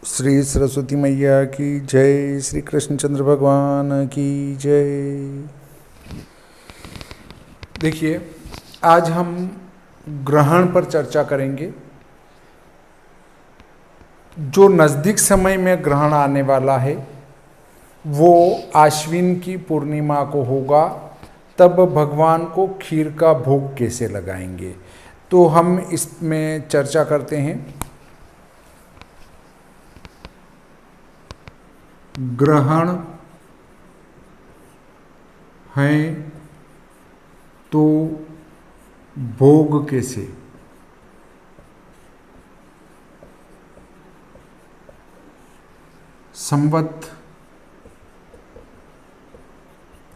श्री सरस्वती मैया की जय, श्री कृष्णचंद्र भगवान की जय। देखिए, आज हम ग्रहण पर चर्चा करेंगे। जो नज़दीक समय में ग्रहण आने वाला है वो आश्विन की पूर्णिमा को होगा। तब भगवान को खीर का भोग कैसे लगाएंगे, तो हम इसमें चर्चा करते हैं। ग्रहण है तो भोग कैसे। संवत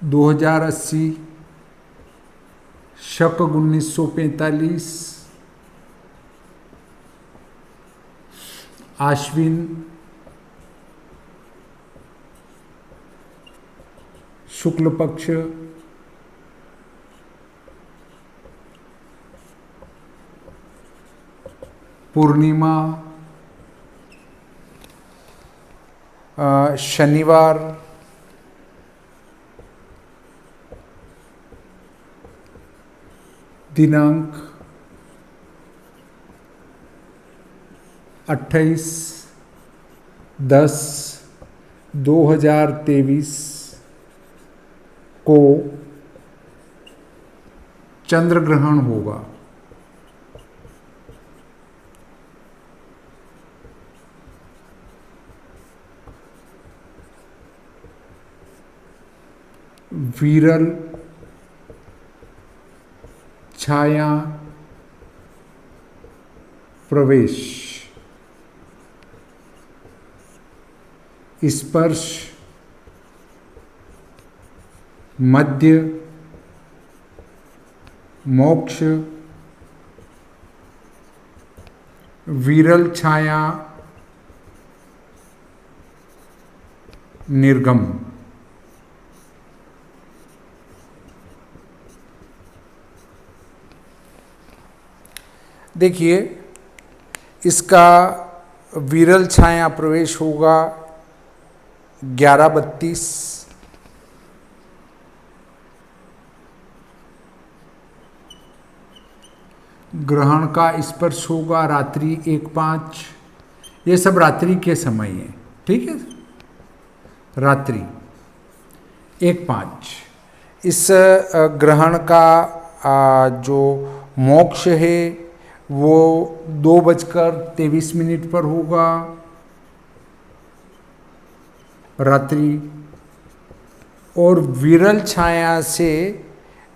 2080 शक 1945 आश्विन शुक्ल पक्ष पूर्णिमा शनिवार दिनांक 28/10/2023 को चंद्र ग्रहण होगा। विरल छाया प्रवेश स्पर्श मध्य मोक्ष विरल छाया निर्गम। देखिए, इसका विरल छाया प्रवेश होगा 11:32। ग्रहण का स्पर्श होगा रात्रि 1:05। ये सब रात्रि के समय है, ठीक है। रात्रि 1:05 इस ग्रहण का जो मोक्ष है वो 2:23 पर होगा रात्रि। और विरल छाया से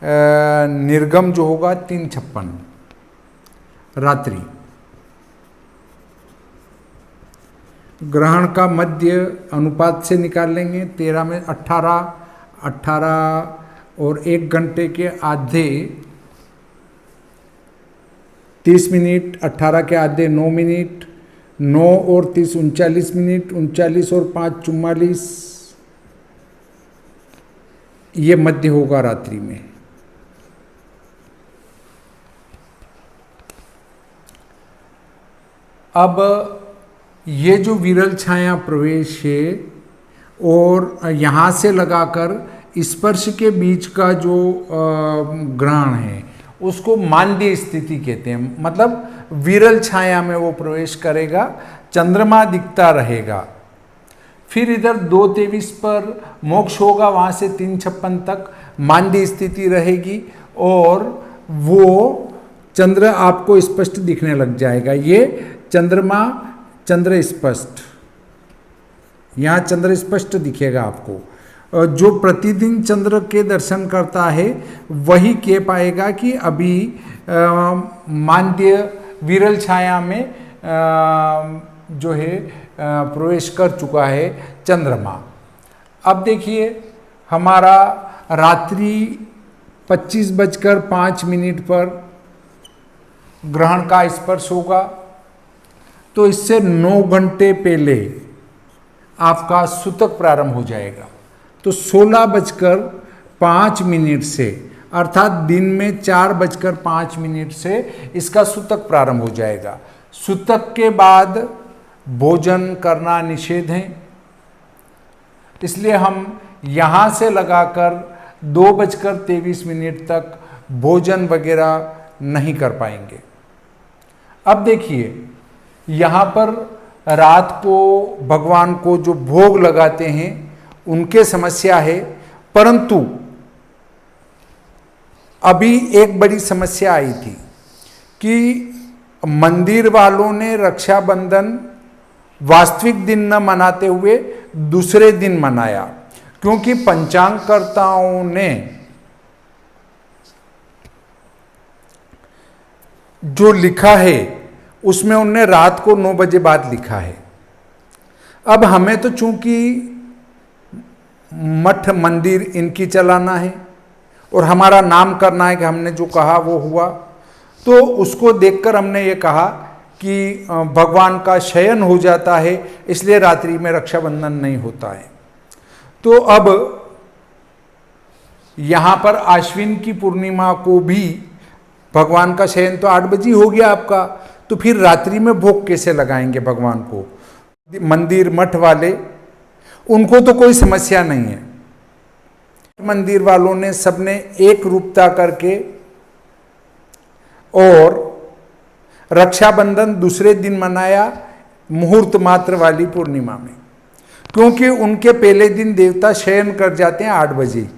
निर्गम जो होगा 3:56 रात्रि। ग्रहण का मध्य अनुपात से निकाल लेंगे। 13 में 18 और 1 घंटे के आधे 30 मिनट, 18 के आधे 9 मिनट, 9 और 30 39 मिनट, 39 और 5 44। ये मध्य होगा रात्रि में। अब ये जो विरल छाया प्रवेश है और यहाँ से लगाकर स्पर्श के बीच का जो ग्रहण है उसको मांद्य स्थिति कहते हैं। मतलब विरल छाया में वो प्रवेश करेगा, चंद्रमा दिखता रहेगा। फिर इधर 2:23 पर मोक्ष होगा, वहाँ से 3:56 तक मांद्य स्थिति रहेगी और वो चंद्र आपको स्पष्ट दिखने लग जाएगा। ये चंद्रमा चंद्र स्पष्ट, यहाँ चंद्र स्पष्ट दिखेगा आपको। जो प्रतिदिन चंद्र के दर्शन करता है वही कह पाएगा कि अभी मांद्य विरल छाया में जो है प्रवेश कर चुका है चंद्रमा। अब देखिए, हमारा रात्रि 25:05 पर ग्रहण का स्पर्श होगा, तो इससे 9 घंटे पहले आपका सूतक प्रारंभ हो जाएगा। तो 16:05 से, अर्थात दिन में 4:05 से इसका सूतक प्रारंभ हो जाएगा। सूतक के बाद भोजन करना निषेध है, इसलिए हम यहाँ से लगाकर 2:23 तक भोजन वगैरह नहीं कर पाएंगे। अब देखिए, यहाँ पर रात को भगवान को जो भोग लगाते हैं उनके समस्या है, परंतु अभी एक बड़ी समस्या आई थी कि मंदिर वालों ने रक्षाबंधन वास्तविक दिन न मनाते हुए दूसरे दिन मनाया, क्योंकि पंचांगकर्ताओं ने जो लिखा है उसमें उनने रात को 9 बजे बाद लिखा है। अब हमें तो चूंकि मठ मंदिर इनकी चलाना है और हमारा नाम करना है कि हमने जो कहा वो हुआ, तो उसको देखकर हमने ये कहा कि भगवान का शयन हो जाता है, इसलिए रात्रि में रक्षाबंधन नहीं होता है। तो अब यहाँ पर आश्विन की पूर्णिमा को भी भगवान का शयन तो 8 बजे हो गया आपका, तो फिर रात्रि में भोग कैसे लगाएंगे भगवान को? मंदिर मठ वाले, उनको तो कोई समस्या नहीं है। मंदिर वालों ने सबने एक रूपता करके और रक्षाबंधन दूसरे दिन मनाया, मुहूर्त मात्र वाली पूर्णिमा में, क्योंकि उनके पहले दिन देवता शयन कर जाते हैं 8 बजे,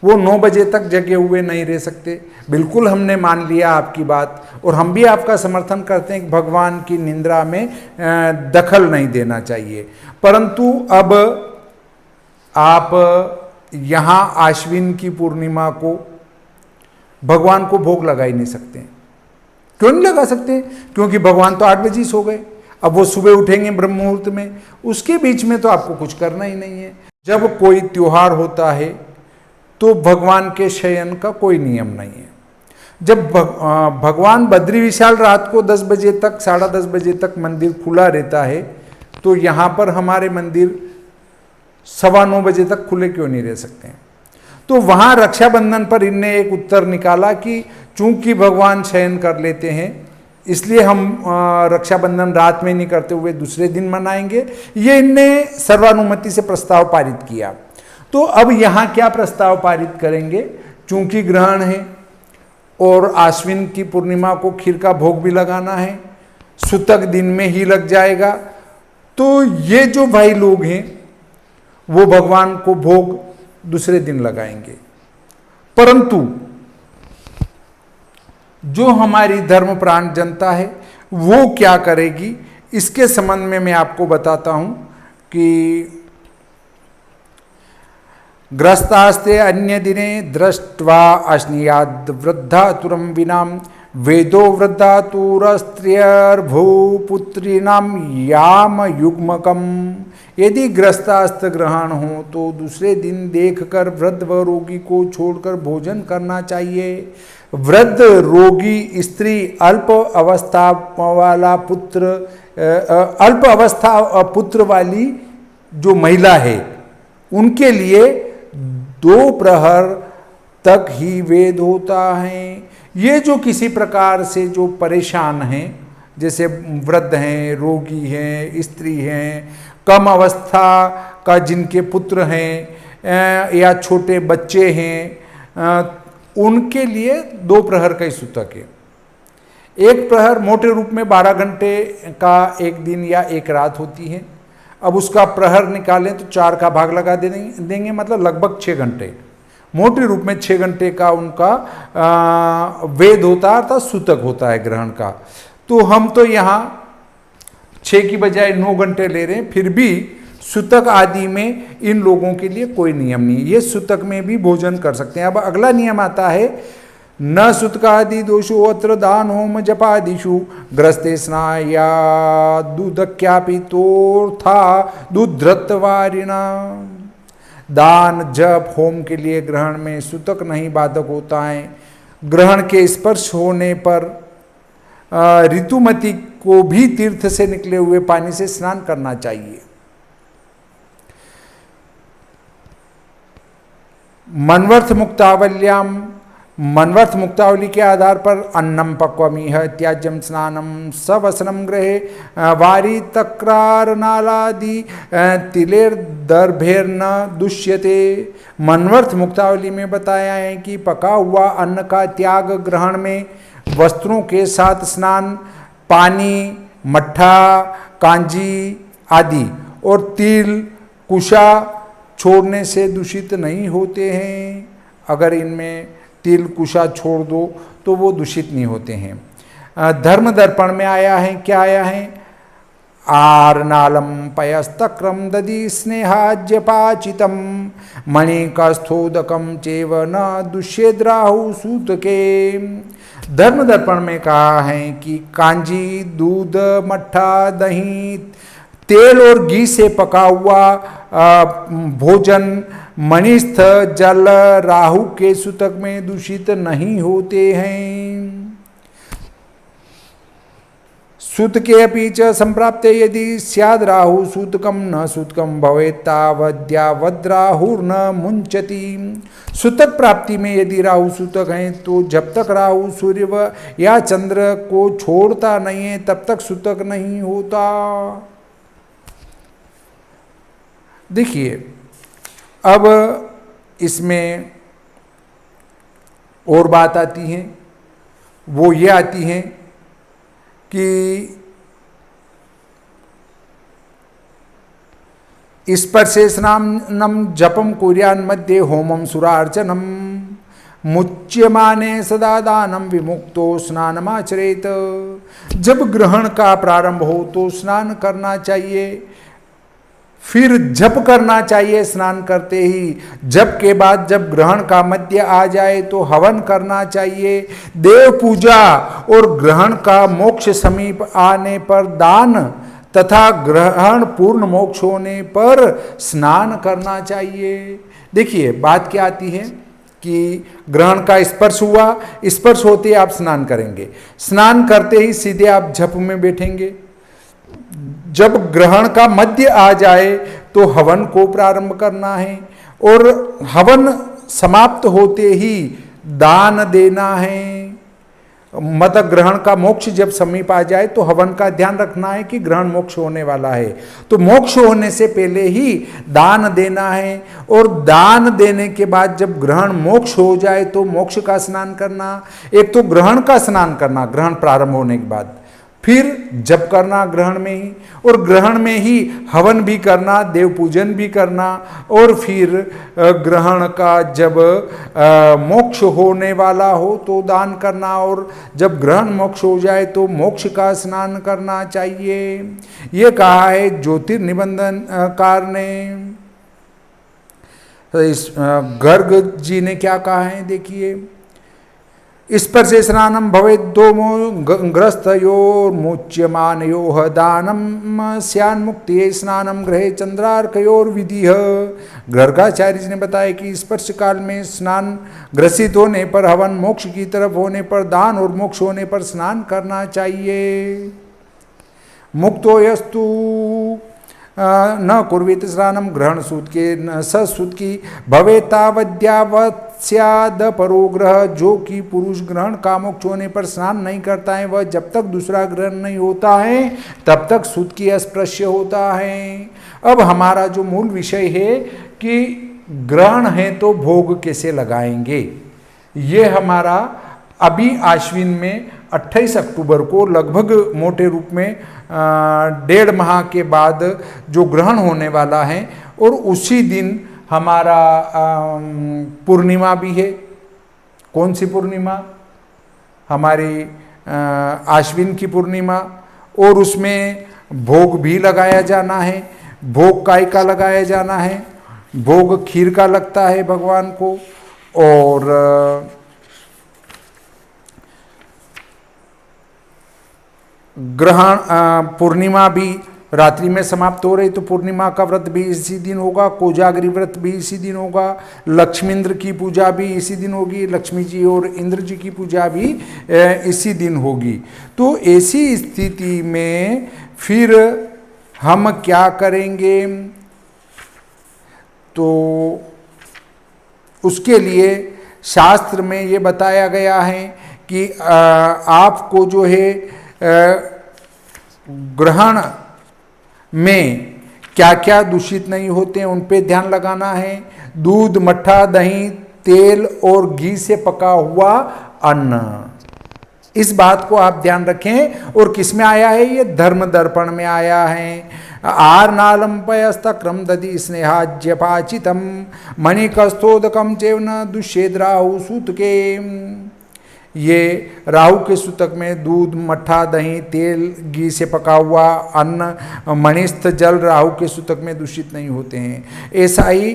वो 9 बजे तक जगे हुए नहीं रह सकते। बिल्कुल हमने मान लिया आपकी बात, और हम भी आपका समर्थन करते हैं कि भगवान की निंदा में दखल नहीं देना चाहिए, परंतु अब आप यहाँ आश्विन की पूर्णिमा को भगवान को भोग लगा ही नहीं सकते। क्यों नहीं लगा सकते? क्योंकि भगवान तो 8 बजे सो गए, अब वो सुबह उठेंगे ब्रह्म मुहूर्त में, उसके बीच में तो आपको कुछ करना ही नहीं है। जब कोई त्योहार होता है तो भगवान के शयन का कोई नियम नहीं है। जब भगवान बद्री विशाल रात को 10 बजे तक 10:30 बजे तक मंदिर खुला रहता है, तो यहाँ पर हमारे मंदिर 9:15 बजे तक खुले क्यों नहीं रह सकते हैं? तो वहाँ रक्षाबंधन पर इनने एक उत्तर निकाला कि चूंकि भगवान शयन कर लेते हैं, इसलिए हम रक्षाबंधन रात में नहीं करते हुए दूसरे दिन मनाएंगे। ये इनने सर्वानुमति से प्रस्ताव पारित किया। तो अब यहाँ क्या प्रस्ताव पारित करेंगे? चूंकि ग्रहण है और आश्विन की पूर्णिमा को खीर का भोग भी लगाना है, सुतक दिन में ही लग जाएगा, तो ये जो भाई लोग हैं वो भगवान को भोग दूसरे दिन लगाएंगे। परंतु जो हमारी धर्मप्राण जनता है वो क्या करेगी, इसके संबंध में मैं आपको बताता हूं कि ग्रस्तास्ते अन्य दिने दृष्ट्वा अश्नियाद वृद्धातुरम विनाम वेदो वृद्धातुरस्त्रियर्भूपुत्रीणाम याम युग्मकम। यदि ग्रस्तास्त्र ग्रहण हो तो दूसरे दिन देखकर वृद्ध व रोगी को छोड़कर भोजन करना चाहिए। वृद्ध रोगी स्त्री अल्प अवस्था पुत्र वाली जो महिला है उनके लिए 2 प्रहर तक ही वेद होता है। ये जो किसी प्रकार से जो परेशान हैं, जैसे वृद्ध हैं, रोगी हैं, स्त्री हैं, कम अवस्था का जिनके पुत्र हैं या छोटे बच्चे हैं, उनके लिए 2 प्रहर का ही सूतक है। एक प्रहर मोटे रूप में 12 घंटे का एक दिन या एक रात होती है। अब उसका प्रहर निकालें तो 4 का भाग लगा देंगे, मतलब लगभग 6 घंटे। मोटे रूप में 6 घंटे का उनका वेद होता है, अर्थात सूतक होता है ग्रहण का। तो हम तो यहाँ 6 की बजाय 9 घंटे ले रहे हैं, फिर भी सूतक आदि में इन लोगों के लिए कोई नियम नहीं है, ये सूतक में भी भोजन कर सकते हैं। अब अगला नियम आता है, न सूतकादि दोषो अत्र दान होम जपादिषु ग्रस्ते स्नाया दूधक्यापितोर्था दूधृतवारिणा। दान जप होम के लिए ग्रहण में सूतक नहीं बाधक होता है। ग्रहण के स्पर्श होने पर ऋतुमती को भी तीर्थ से निकले हुए पानी से स्नान करना चाहिए। मनवर्थ मुक्तावल्याम मनवर्थ मुक्तावली के आधार पर अन्नम पक्वमिह त्याज्यम स्नानम सवसनम गृहे वारी तक्रार नालादि तिलेर दर्भेर न दुष्यते। मनवर्थ मुक्तावली में बताया है कि पका हुआ अन्न का त्याग ग्रहण में वस्त्रों के साथ स्नान, पानी, मट्ठा, कांजी आदि और तिल कुशा छोड़ने से दूषित नहीं होते हैं। अगर इनमें तिल कुशा छोड़ दो तो वो दूषित नहीं होते हैं। धर्म दर्पण में आया है, क्या आया है? आरनालम पयस्तक्रम दधि स्नेहाज्यपाचितम मणिकास्थोदकम चेव न दुष्येद्राहु सूतके। धर्म दर्पण में कहा है कि कांजी, दूध, मट्ठा, दही, तेल और घी से पका हुआ भोजन मणिस्थ जल राहु के सूतक में दूषित नहीं होते हैं। सूत के अपि च संप्राप्ते यदि स्याद राहु सूतकम न सूतकम भवेत्तावद्यावद्राहुर्न मुंचति। सूतक प्राप्ति में यदि राहु सूतक हैं तो जब तक राहु सूर्य या चंद्र को छोड़ता नहीं है तब तक सूतक नहीं होता। देखिए, अब इसमें और बात आती है, वो ये आती है कि स्पर्शे स्नानम जपम कुर्यान् मध्ये होमम सुरार्चनम मुच्यमाने सदा दानम विमुक्तो स्नानमाचरेत। जब ग्रहण का प्रारंभ हो तो स्नान करना चाहिए, फिर जप करना चाहिए स्नान करते ही। जप के बाद जब ग्रहण का मध्य आ जाए तो हवन करना चाहिए। देव पूजा और ग्रहण का मोक्ष समीप आने पर दान तथा ग्रहण पूर्ण मोक्ष होने पर स्नान करना चाहिए। देखिए, बात क्या आती है कि ग्रहण का स्पर्श हुआ, स्पर्श होते ही आप स्नान करेंगे, स्नान करते ही सीधे आप जप में बैठेंगे। जब ग्रहण का मध्य आ जाए तो हवन को प्रारंभ करना है और हवन समाप्त होते ही दान देना है। मतलब ग्रहण का मोक्ष जब समीप आ जाए तो हवन का ध्यान रखना है कि ग्रहण मोक्ष होने वाला है, तो मोक्ष होने से पहले ही दान देना है। और दान देने के बाद जब ग्रहण मोक्ष हो जाए तो मोक्ष का स्नान करना। एक तो ग्रहण का स्नान करना ग्रहण प्रारंभ होने के बाद, फिर जप करना ग्रहण में ही, और ग्रहण में ही हवन भी करना, देव पूजन भी करना, और फिर ग्रहण का जब मोक्ष होने वाला हो तो दान करना, और जब ग्रहण मोक्ष हो जाए तो मोक्ष का स्नान करना चाहिए। ये कहा है ज्योतिर्निबंधनकार ने। इस गर्ग जी ने क्या कहा है, देखिए, स्पर्शे स्नानम भवेत् दोमो ग्रस्तयोर्मुच्यमानयोः दानम स्यान्मुक्तिये स्नानम गृहे चंद्रार्कयोर्विधिः। गर्गाचार्य जी ने बताया कि स्पर्श काल में स्नान, ग्रसित होने पर हवन, मोक्ष की तरफ होने पर दान और मोक्ष होने पर स्नान करना चाहिए। मुक्तो यस्तु न कुर्वीत स्नानम ग्रहण सूत के न ससूत की भवेतावद्यावत्स्याद परोग्रह। जो कि पुरुष ग्रहण का मोक्ष होने पर स्नान नहीं करता है वह जब तक दूसरा ग्रहण नहीं होता है तब तक सूत की अस्पृश्य होता है। अब हमारा जो मूल विषय है कि ग्रहण है तो भोग कैसे लगाएंगे, ये हमारा अभी आश्विन में 28 अक्टूबर को लगभग मोटे रूप में 1.5 माह के बाद जो ग्रहण होने वाला है, और उसी दिन हमारा पूर्णिमा भी है। कौन सी पूर्णिमा? हमारी आश्विन की पूर्णिमा, और उसमें भोग भी लगाया जाना है। भोग काय का लगाया जाना है? भोग खीर का लगता है भगवान को, और ग्रहण पूर्णिमा भी रात्रि में समाप्त हो रही, तो पूर्णिमा का व्रत भी इसी दिन होगा, कोजागरी व्रत भी इसी दिन होगा, लक्ष्मींद्र की पूजा भी इसी दिन होगी, लक्ष्मी जी और इंद्र जी की पूजा भी इसी दिन होगी। तो ऐसी स्थिति में फिर हम क्या करेंगे? तो उसके लिए शास्त्र में ये बताया गया है कि आपको जो है ग्रहण में क्या क्या दूषित नहीं होते हैं उन पे ध्यान लगाना है। दूध, मट्ठा, दही, तेल और घी से पका हुआ अन्न, इस बात को आप ध्यान रखें। और किस में आया है? ये धर्म दर्पण में आया है। आर्नालम पयस्तक्रम दधि स्नेहाज्यपाचितम मणिकस्थोदकम चेवना दुष्येद राहु सूत के। ये राहु के सूतक में दूध, मट्ठा, दही, तेल, घी से पका हुआ अन्न, मणिस्थ जल राहु के सूतक में दूषित नहीं होते हैं। ऐसा ही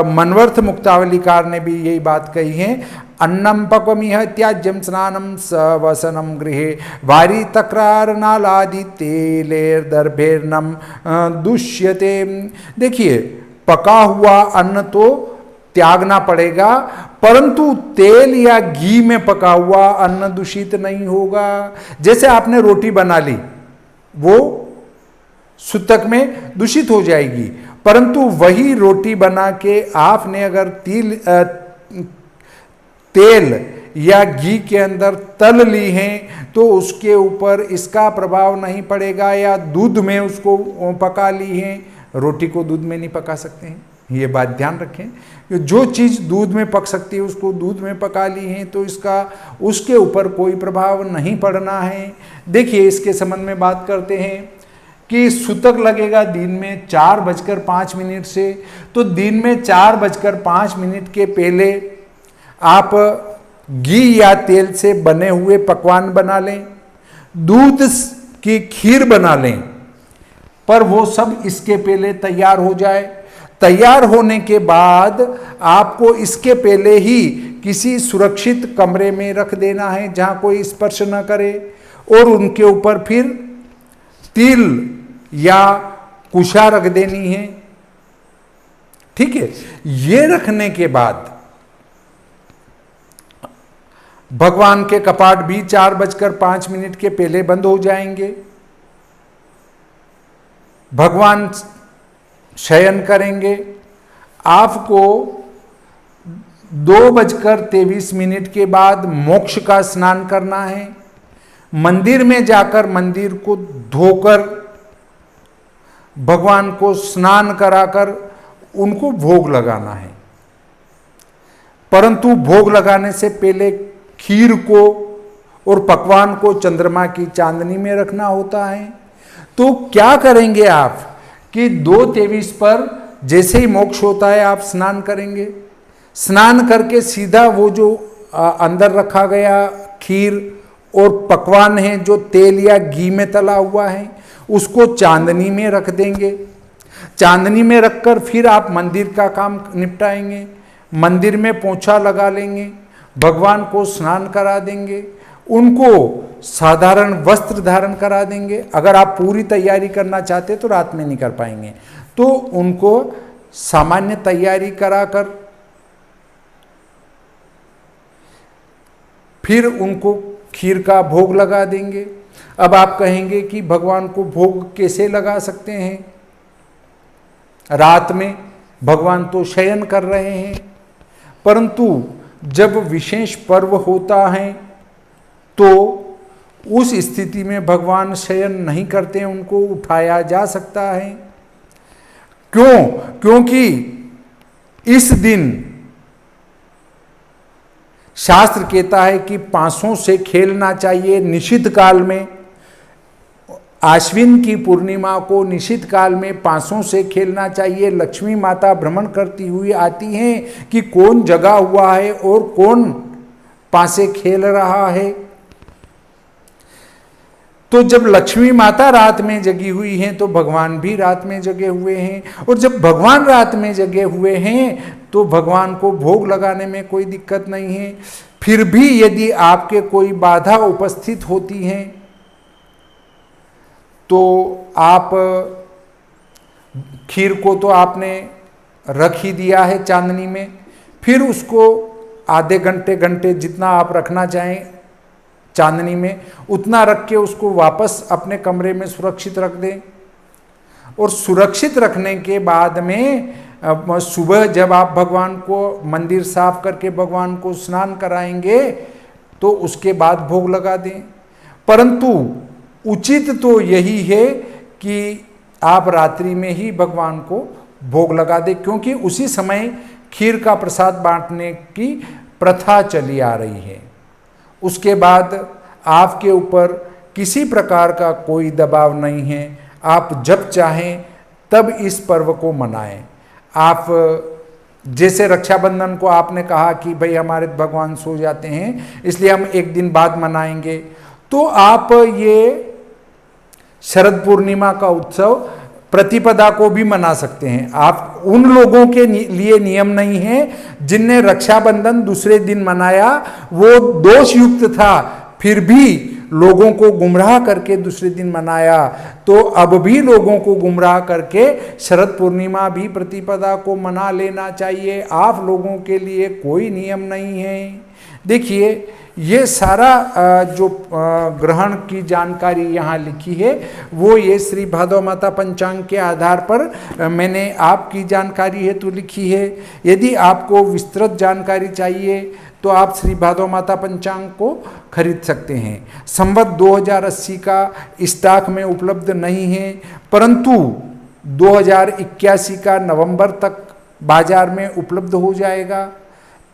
मनवर्थ मुक्तावलीकार ने भी यही बात कही है। अन्नम पक्वमिह त्याज्यम स्नानम सवसनम गृहे वारी तक्रार नालादि तेलेर दर्भेर्नम दुष्यते। देखिए, पका हुआ अन्न तो त्यागना पड़ेगा, परंतु तेल या घी में पका हुआ अन्न दूषित नहीं होगा। जैसे आपने रोटी बना ली, वो सूतक में दूषित हो जाएगी, परंतु वही रोटी बना के आपने अगर तेल या घी के अंदर तल ली हैं तो उसके ऊपर इसका प्रभाव नहीं पड़ेगा। या दूध में उसको पका ली हैं, रोटी को दूध में नहीं पका सकते हैं, ये बात ध्यान रखें। जो चीज़ दूध में पक सकती है उसको दूध में पका ली हैं तो इसका उसके ऊपर कोई प्रभाव नहीं पड़ना है। देखिए, इसके संबंध में बात करते हैं कि सूतक लगेगा दिन में 4:05 से, तो दिन में 4:05 के पहले आप घी या तेल से बने हुए पकवान बना लें, दूध की खीर बना लें, पर वो सब इसके पहले तैयार हो जाए। तैयार होने के बाद आपको इसके पहले ही किसी सुरक्षित कमरे में रख देना है जहां कोई स्पर्श न करे, और उनके ऊपर फिर तिल या कुशा रख देनी है। ठीक है, ये रखने के बाद भगवान के कपाट भी 4:05 के पहले बंद हो जाएंगे। भगवान शयन करेंगे। आपको 2:23 के बाद मोक्ष का स्नान करना है। मंदिर में जाकर मंदिर को धोकर भगवान को स्नान कराकर उनको भोग लगाना है, परंतु भोग लगाने से पहले खीर को और पकवान को चंद्रमा की चांदनी में रखना होता है। तो क्या करेंगे आप कि 2:23 पर जैसे ही मोक्ष होता है आप स्नान करेंगे। स्नान करके सीधा वो जो अंदर रखा गया खीर और पकवान है जो तेल या घी में तला हुआ है उसको चांदनी में रख देंगे। चांदनी में रखकर फिर आप मंदिर का काम निपटाएंगे। मंदिर में पोंछा लगा लेंगे, भगवान को स्नान करा देंगे, उनको साधारण वस्त्र धारण करा देंगे। अगर आप पूरी तैयारी करना चाहते तो रात में नहीं कर पाएंगे, तो उनको सामान्य तैयारी कराकर फिर उनको खीर का भोग लगा देंगे। अब आप कहेंगे कि भगवान को भोग कैसे लगा सकते हैं? रात में भगवान तो शयन कर रहे हैं, परंतु जब विशेष पर्व होता है तो उस स्थिति में भगवान शयन नहीं करते, उनको उठाया जा सकता है। क्यों? क्योंकि इस दिन शास्त्र कहता है कि पांसों से खेलना चाहिए निषिद्ध काल में। आश्विन की पूर्णिमा को निषिद्ध काल में पांसों से खेलना चाहिए। लक्ष्मी माता भ्रमण करती हुई आती हैं कि कौन जगा हुआ है और कौन पांसे खेल रहा है। तो जब लक्ष्मी माता रात में जगी हुई हैं तो भगवान भी रात में जगे हुए हैं, और जब भगवान रात में जगे हुए हैं तो भगवान को भोग लगाने में कोई दिक्कत नहीं है। फिर भी यदि आपके कोई बाधा उपस्थित होती है तो आप खीर को तो आपने रख ही दिया है चांदनी में, फिर उसको आधे घंटे जितना आप रखना चाहें चांदनी में उतना रख के उसको वापस अपने कमरे में सुरक्षित रख दें। और सुरक्षित रखने के बाद में सुबह जब आप भगवान को मंदिर साफ करके भगवान को स्नान कराएंगे तो उसके बाद भोग लगा दें। परंतु उचित तो यही है कि आप रात्रि में ही भगवान को भोग लगा दें, क्योंकि उसी समय खीर का प्रसाद बांटने की प्रथा चली आ रही है। उसके बाद आपके ऊपर किसी प्रकार का कोई दबाव नहीं है, आप जब चाहें तब इस पर्व को मनाएं। आप जैसे रक्षाबंधन को आपने कहा कि भाई हमारे भगवान सो जाते हैं इसलिए हम एक दिन बाद मनाएंगे, तो आप ये शरद पूर्णिमा का उत्सव प्रतिपदा को भी मना सकते हैं। आप उन लोगों के लिए नियम नहीं है जिनने रक्षाबंधन दूसरे दिन मनाया, वो दोष युक्त था, फिर भी लोगों को गुमराह करके दूसरे दिन मनाया। तो अब भी लोगों को गुमराह करके शरद पूर्णिमा भी प्रतिपदा को मना लेना चाहिए। आप लोगों के लिए कोई नियम नहीं है। देखिए ये सारा जो ग्रहण की जानकारी यहाँ लिखी है वो ये श्री भादव माता पंचांग के आधार पर मैंने आपकी जानकारी हेतु लिखी है। यदि आपको विस्तृत जानकारी चाहिए तो आप श्री भादव माता पंचांग को खरीद सकते हैं। संवत 2080 का स्टॉक में उपलब्ध नहीं है, परंतु 2081 का नवंबर तक बाजार में उपलब्ध हो जाएगा।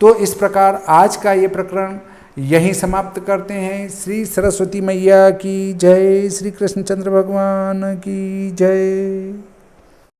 तो इस प्रकार आज का ये प्रकरण यहीं समाप्त करते हैं। श्री सरस्वती मैया की जय, श्री कृष्णचंद्र भगवान की जय।